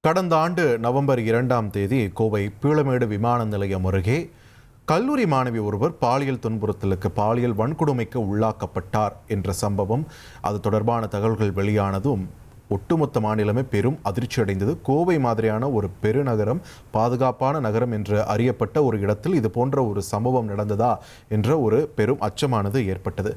கடந்த ஆண்டு நவம்பர் 2ஆம் தேதி கோவை பீளமேடு விமான நிலையம் அருகே கல்லூரி மாணவி ஒருவர் பாலியல் வன்கொடுமைக்கு உள்ளாக்கப்பட்டார் என்ற சம்பவம், அது தொடர்பான தகவல்கள் வெளியானதும் ஒட்டுமொத்த மாநிலமே பெரும் அதிர்ச்சி அடைந்தது. கோவை மாதிரியான ஒரு பெருநகரம், பாதுகாப்பான நகரம் என்று அறியப்பட்ட ஒரு இடத்தில் இது போன்ற ஒரு சம்பவம் நடந்ததா என்ற ஒரு பெரும் அச்சமானது ஏற்பட்டது.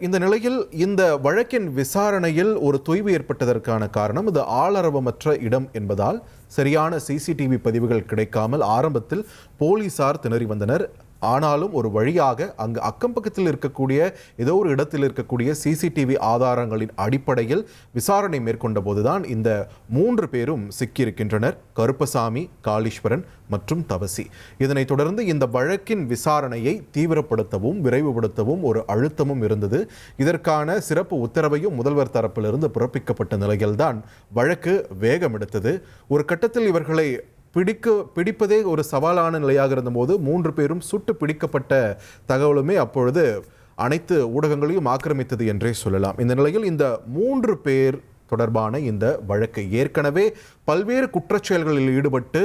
இந்த நிலையில் இந்த வழக்கின் விசாரணையில் ஒரு தொய்வு ஏற்பட்டதற்கான காரணம், இது ஆளரவமற்ற இடம் என்பதால் சரியான சிசிடிவி பதிவுகள் கிடைக்காமல் ஆரம்பத்தில் போலீசார் திணறி வந்தனர். ஆனாலும் ஒரு வழியாக அங்கு அக்கம் பக்கத்தில் இருக்கக்கூடிய ஏதோ ஒரு இடத்தில் இருக்கக்கூடிய சிசிடிவி ஆதாரங்களின் அடிப்படையில் விசாரணை மேற்கொண்ட போதுதான் இந்த 3 பேரும் சிக்கியிருக்கின்றனர். கருப்பசாமி, காளீஸ்வரன் மற்றும் தவசி. இதனைத் தொடர்ந்து இந்த வழக்கின் விசாரணையை தீவிரப்படுத்தவும் விரைவுபடுத்தவும் ஒரு அழுத்தமும் இருந்தது. இதற்கான சிறப்பு உத்தரவையும் முதல்வர் தரப்பிலிருந்து பிறப்பிக்கப்பட்ட நிலையில்தான் வழக்கு வேகம் எடுத்தது. ஒரு கட்டத்தில் இவர்களை பிடிப்பதே ஒரு சவாலான நிலையாக இருந்தபோது 3 பேரும் சுட்டு பிடிக்கப்பட்ட தகவலுமே அப்பொழுது அனைத்து ஊடகங்களையும் ஆக்கிரமித்தது என்றே சொல்லலாம். இந்த நிலையில் இந்த 3 பேர் தொடர்பான இந்த வழக்கு ஏற்கனவே பல்வேறு குற்றச்செயல்களில் ஈடுபட்டு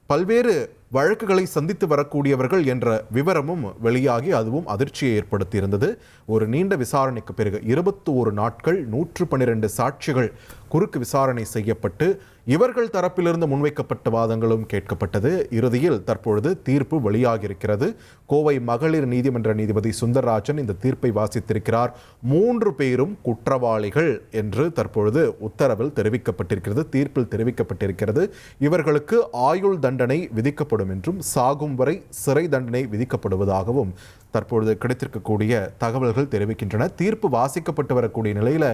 பல்வேறு வழக்குகளை சந்தித்து வரக்கூடியவர்கள் என்ற விவரமும் வெளியாகி அதுவும் அதிர்ச்சியை ஏற்படுத்தியிருந்தது. ஒரு நீண்ட விசாரணைக்கு பிறகு 21 நாட்கள் 112 சாட்சிகள் குறுக்கு விசாரணை செய்யப்பட்டு இவர்கள் தரப்பிலிருந்து முன்வைக்கப்பட்ட வாதங்களும் கேட்கப்பட்டது. இறுதியில் தற்பொழுது தீர்ப்பு வெளியாகியிருக்கிறது. கோவை மகளிர் நீதிமன்ற நீதிபதி சுந்தரராஜன் இந்த தீர்ப்பை வாசித்திருக்கிறார். 3 பேரும் குற்றவாளிகள் என்று தற்பொழுது உத்தரவில் தெரிவிக்கப்பட்டிருக்கிறது, தீர்ப்பில் தெரிவிக்கப்பட்டிருக்கிறது. இவர்களுக்கு ஆயுள் தண்டனை விதிக்கப்படும் என்றும் சாகும் வரை சிறை தண்டனை விதிக்கப்படுவதாகவும் தற்பொழுது கிடைத்திருக்கக்கூடிய தகவல்கள் தெரிவிக்கின்றன. தீர்ப்பு வாசிக்கப்பட்டு வரக்கூடிய நிலையில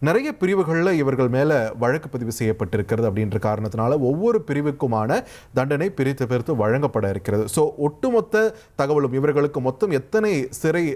நிறைய பிரிவுகளில் இவர்கள் மேல வழக்கு பதிவு செய்யப்பட்டிருக்கிறது அப்படின்ற காரணத்தினால ஒவ்வொரு பிரிவுக்குமான தண்டனை பிரித்து வழங்கப்பட இருக்கிறது. ஸோ ஒட்டுமொத்த தகவலும் இவர்களுக்கு மொத்தம் எத்தனை சிறை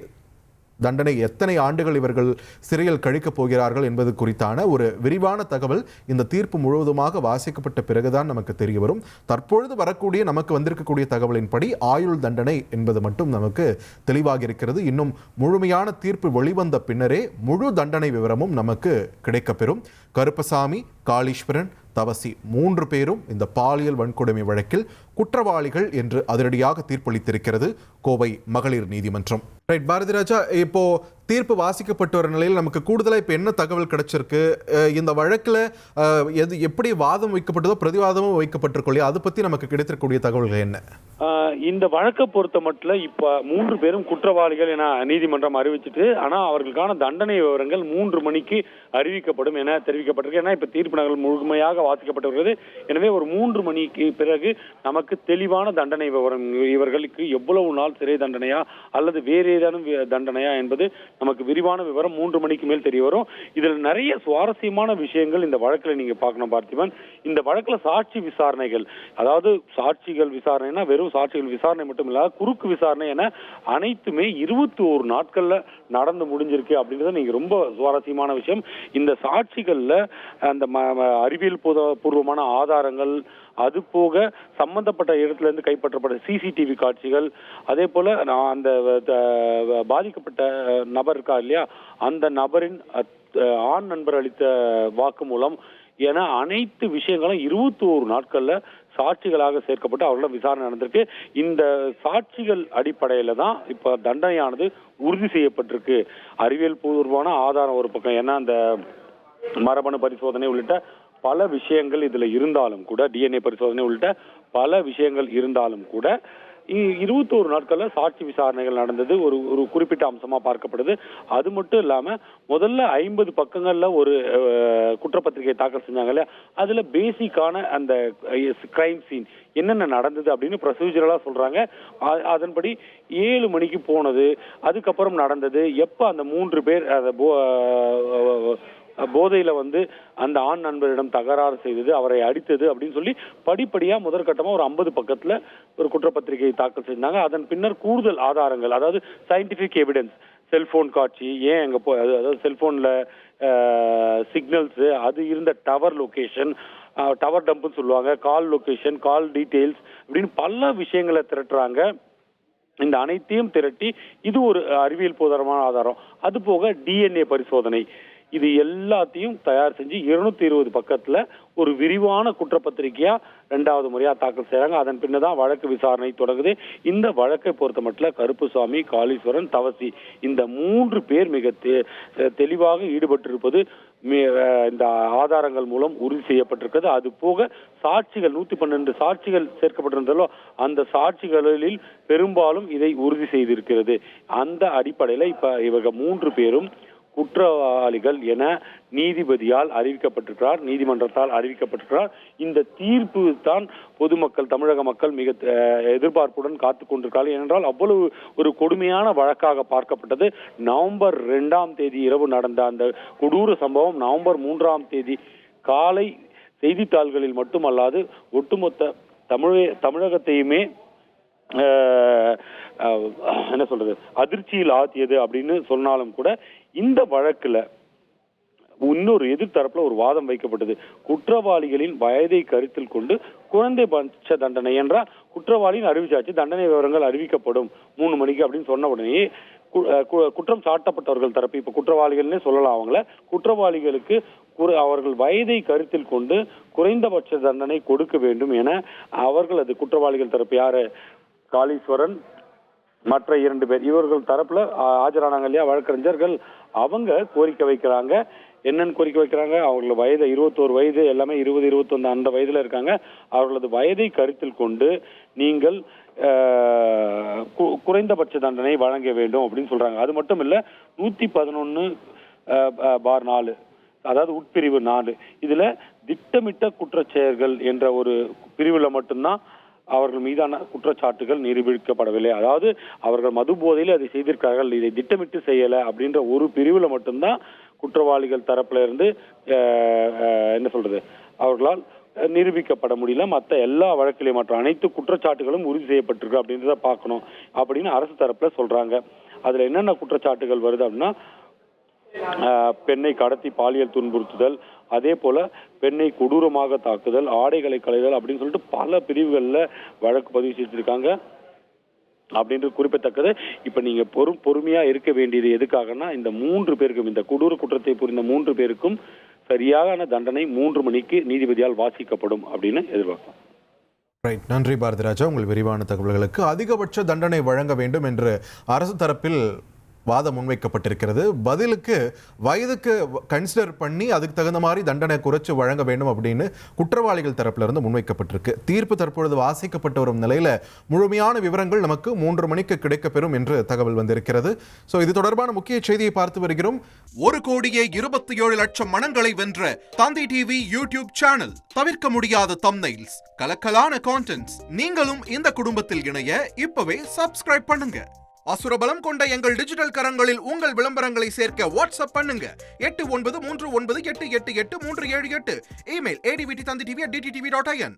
தண்டனை, எத்தனை ஆண்டுகள் இவர்கள் சிறையில் கழிக்கப் போகிறார்கள் என்பது குறித்தான ஒரு விரிவான தகவல் இந்த தீர்ப்பு முழுவதுமாக வாசிக்கப்பட்ட பிறகுதான் நமக்கு தெரிய வரும். தற்பொழுது வரக்கூடிய நமக்கு வந்திருக்கக்கூடிய தகவலின்படி ஆயுள் தண்டனை என்பது மட்டும் நமக்கு தெளிவாக இருக்கிறது. இன்னும் முழுமையான தீர்ப்பு வெளிவந்த பின்னரே முழு தண்டனை விவரமும் நமக்கு கிடைக்கப்பெறும். கருப்பசாமி, காளீஸ்வரன், தவசி 3 பேரும் இந்த பாலியல் வன்கொடுமை வழக்கில் குற்றவாளிகள் என்று அதிரடியாக தீர்ப்பளித்திருக்கிறது கோவை மகளிர் நீதிமன்றம். ரைட் பாரதி ராஜா, இப்போ தீர்ப்பு வாசிக்கப்பட்ட ஒரு நிலையில் நமக்கு கூடுதலாக இப்போ என்ன தகவல் கிடைச்சிருக்கு? இந்த வழக்கில் எப்படி வாதம் வைக்கப்பட்டதோ பிரதிவாதமும் வைக்கப்பட்டிருக்கோ, அதை பற்றி நமக்கு கிடைத்திருக்கக்கூடிய தகவல்கள் என்ன? இந்த வழக்கை பொறுத்த மட்டும் இப்போ 3 பேரும் குற்றவாளிகள் என நீதிமன்றம் அறிவிச்சிட்டு, ஆனால் அவர்களுக்கான தண்டனை விவரங்கள் 3 மணிக்கு அறிவிக்கப்படும் என தெரிவிக்கப்பட்டிருக்கு. ஏன்னா இப்போ தீர்ப்பு நகல் முழுமையாக வாசிக்கப்பட்டிருக்கிறது. எனவே ஒரு 3 மணிக்கு பிறகு நமக்கு தெளிவான தண்டனை விவரம், இவர்களுக்கு எவ்வளவு நாள் சிறை தண்டனையா அல்லது வேறு ஏதேனும் தண்டனையா என்பது நமக்கு விரிவான விவரம் 3 மணிக்கு மேல் தெரிய வரும். இதில் நிறைய சுவாரஸ்யமான விஷயங்கள் இந்த வழக்கில் நீங்க பார்க்கணும் பார்த்திபன். இந்த வழக்கில் சாட்சி விசாரணைகள், அதாவது சாட்சிகள் விசாரணைனா வெறும் சாட்சிகள் விசாரணை மட்டும் இல்லாத குறுக்கு விசாரணை என அனைத்துமே 21 நாட்கள்ல நடந்து முடிஞ்சிருக்கு அப்படின்றது நீங்க ரொம்ப சுவாரஸ்யமான விஷயம். இந்த சாட்சிகள்ல அந்த அறிவியல் பூர்வமான ஆதாரங்கள், அது போக சம்பந்தப்பட்ட இடத்துல இருந்து கைப்பற்றப்பட்ட சிசிடிவி காட்சிகள், அதே போல அந்த பாதிக்கப்பட்ட நபர் இருக்கா இல்லையா, அந்த நபரின் ஆண் நண்பர் அளித்த வாக்குமூலம் என அனைத்து விஷயங்களும் 21 நாட்கள்ல சாட்சிகளாக சேர்க்கப்பட்டு அவர்கள விசாரணை நடந்திருக்கு. இந்த சாட்சிகள் அடிப்படையில தான் இப்ப தண்டனையானது உறுதி செய்யப்பட்டிருக்கு. அறிவியல் பூர்வமான ஆதாரம் ஒரு பக்கம், ஏன்னா அந்த மரபணு பரிசோதனை உள்ளிட்ட பல விஷயங்கள் இதுல இருந்தாலும் கூட, டிஎன்ஏ பரிசோதனை உள்ளிட்ட பல விஷயங்கள் இருந்தாலும் கூட 21 நாட்கள்ல சாட்சி விசாரணைகள் நடந்தது ஒரு குறிப்பிட்ட அம்சமா பார்க்கப்படுது. அது மட்டும் இல்லாம முதல்ல 50 பக்கங்கள்ல ஒரு குற்றப்பத்திரிகை தாக்கல் செஞ்சாங்க இல்லையா, அதுல பேசிக்கான அந்த கிரைம் சீன் என்னென்ன நடந்தது அப்படின்னு ப்ரொசீஜரலா சொல்றாங்க. அதன்படி 7 மணிக்கு போனது, அதுக்கப்புறம் நடந்தது, எப்ப அந்த 3 பேர் போதையில அந்த ஆண் நண்பரிடம் தகராறு செய்தது, அவரை அடித்தது அப்படின்னு சொல்லி படிப்படியா முதற்கட்டமா ஒரு 50 பக்கத்துல ஒரு குற்றப்பத்திரிகை தாக்கல் செஞ்சாங்க. அதன் பின்னர் கூடுதல் ஆதாரங்கள், அதாவது சயின்டிபிக் எவிடன்ஸ், செல்போன் காட்சி, ஏன் அங்க அதாவது செல்போன்ல சிக்னல்ஸ், அது இருந்த டவர் லொகேஷன், டவர் டம்ப்னு சொல்லுவாங்க, கால் லொகேஷன், கால் டீடைல்ஸ் அப்படின்னு பல விஷயங்களை திரட்டுறாங்க. இந்த அனைத்தையும் திரட்டி இது ஒரு அறிவியல் பூர்வமான ஆதாரம். அது போக டிஎன்ஏ பரிசோதனை, இது எல்லாத்தையும் தயார் செஞ்சு 220 பக்கத்துல ஒரு விரிவான குற்றப்பத்திரிகையா 2வது முறையா தாக்கல் செய்யறாங்க. அதன் பின்னதான் வழக்கு விசாரணை தொடங்குது. இந்த வழக்கை பொறுத்த மட்டும் கருப்புசாமி, காளீஸ்வரன், தவசி இந்த 3 பேர் மிக தெளிவாக ஈடுபட்டிருப்பது இந்த ஆதாரங்கள் மூலம் உறுதி செய்யப்பட்டிருக்கிறது. அது போக சாட்சிகள் 112 சாட்சிகள் சேர்க்கப்பட்டிருந்தாலோ அந்த சாட்சிகளில் பெரும்பாலும் இதை உறுதி செய்திருக்கிறது. அந்த அடிப்படையில இப்ப இவங்க 3 பேரும் குற்றவாளிகள் என நீதிபதியால் அறிவிக்கப்பட்டிருக்கிறார், நீதிமன்றத்தால் அறிவிக்கப்பட்டிருக்கிறார். இந்த தீர்ப்பு தான் பொதுமக்கள், தமிழக மக்கள் மிக எதிர்பார்ப்புடன் காத்துக் கொண்டிருக்கிறார்கள். ஏனென்றால் அவ்வளவு ஒரு கொடுமையான வழக்காக பார்க்கப்பட்டது. நவம்பர் 2ஆம் தேதி இரவு நடந்த அந்த கொடூர சம்பவம் நவம்பர் 3ஆம் தேதி காலை செய்தித்தாள்களில் மட்டுமல்லாது ஒட்டுமொத்த தமிழகத்தையுமே என்ன சொல்றது அதிர்ச்சியில் ஆத்தியது அப்படின்னு சொன்னாலும் கூட இந்த வழக்குல இன்னொரு எதிர்த்தரப்புல ஒரு வாதம் வைக்கப்பட்டது. குற்றவாளிகளின் வயதை கருத்தில் கொண்டு குறைந்தபட்ச தண்டனை என்றால் குற்றவாளியின் அறிவிச்சாச்சு, தண்டனை விவரங்கள் அறிவிக்கப்படும் 3 மணிக்கு அப்படின்னு சொன்ன உடனே குற்றம் சாட்டப்பட்டவர்கள் தரப்பு, இப்ப குற்றவாளிகள்னே சொல்லலாம் அவங்கள, குற்றவாளிகளுக்கு அவர்கள் வயதை கருத்தில் கொண்டு குறைந்தபட்ச தண்டனை கொடுக்க வேண்டும் என அவர்கள் குற்றவாளிகள் தரப்பு யாரு காளீஸ்வரன் மற்ற 2 பேர் இவர்கள் தரப்புல ஆஜரானாங்க இல்லையா வழக்கறிஞர்கள், அவங்க கோரிக்கை வைக்கிறாங்க. என்னன்னு கோரிக்கை வைக்கிறாங்க? அவர்களது வயது 21 வயது, எல்லாமே 20, 21 அந்த வயதுல இருக்காங்க. அவர்களது வயதை கருத்தில் கொண்டு நீங்கள் குறைந்தபட்ச தண்டனை வழங்க வேண்டும் அப்படின்னு சொல்றாங்க. அது மட்டும் இல்ல 111/4 அதாவது உட்பிரிவு 4 இதுல திட்டமிட்ட குற்றச்செயல்கள் என்ற ஒரு பிரிவுல மட்டும்தான் அவர்கள் மீதான குற்றச்சாட்டுகள் நிரூபிக்கப்படவில்லை. அதாவது அவர்கள் மது போதையில் அதை செய்திருக்கார்கள், இதை திட்டமிட்டு செய்யல அப்படின்ற ஒரு பிரிவுல மட்டும்தான் குற்றவாளிகள் தரப்புல இருந்து என்ன சொல்றது அவர்களால் நிரூபிக்கப்பட முடியல. மற்ற எல்லா வழக்கிலையும் மற்ற அனைத்து குற்றச்சாட்டுகளும் உறுதி செய்யப்பட்டிருக்கு அப்படின்றத பார்க்கணும் அப்படின்னு அரசு தரப்புல சொல்றாங்க. அதுல என்னென்ன குற்றச்சாட்டுகள் வருது அப்படின்னா, பெண்ணை கடத்தி பாலியல் துன்புறுத்துதல், அதே போல பெண்ணை கொடூரமாக தாக்குதல், ஆடைகளை களைதல் அப்படின்னு சொல்லிட்டு பல பிரிவுகள்ல வழக்கு பதிவு செய்திருக்காங்க அப்படின்றது குறிப்பிடத்தக்கது. இப்ப நீங்க பொறுமையா இருக்க வேண்டியது எதுக்காகனா, இந்த 3 பேருக்கும், இந்த கொடூர குற்றத்தை புரிந்த 3 பேருக்கும் சரியான தண்டனை 3 மணிக்கு நீதிபதியால் வாசிக்கப்படும் அப்படின்னு எதிர்பார்க்கலாம். ரைட், நன்றி பாரதிராஜா உங்கள் விரிவான தகவல்களுக்கு. அதிகபட்ச தண்டனை வழங்க வேண்டும் என்று அரசு தரப்பில் வாதம் முன்வைக்கப்பட்டிருக்கிறது. பதிலுக்கு வயதுக்கு கன்சிடர் பண்ணி அதுக்கு தகுந்த மாதிரி தண்டனை குறைச்சு வழங்க வேண்டும் அப்படின்னு குற்றவாளிகள் தரப்புல இருந்து முன்வைக்கப்பட்டிருக்கு. தீர்ப்பு தற்பொழுது வாசிக்கப்பட்டு வரும் நிலையில முழுமையான விவரங்கள் நமக்கு 3 மணிக்கு கிடைக்கப்பெறும் என்று தகவல் வந்திருக்கிறது. சோ இது தொடர்பான முக்கிய செய்தியை பார்த்து வருகிறோம். 1,27,00,000 மனங்களை வென்ற தந்தி டிவி யூடியூப் சேனல். தவிர்க்க முடியாத தம்ப்நெயில்ஸ், கலக்கலான கான்டென்ட்ஸ். நீங்களும் இந்த குடும்பத்தில் இணைய இப்பவே சப்ஸ்கிரைப் பண்ணுங்க. அசுரபலம் கொண்ட எங்கள் டிஜிட்டல் கரங்களில் உங்கள் விளம்பரங்களை சேர்க்க வாட்ஸ்அப் பண்ணுங்க. 8939888378. Email advtthanditv@dttv.in.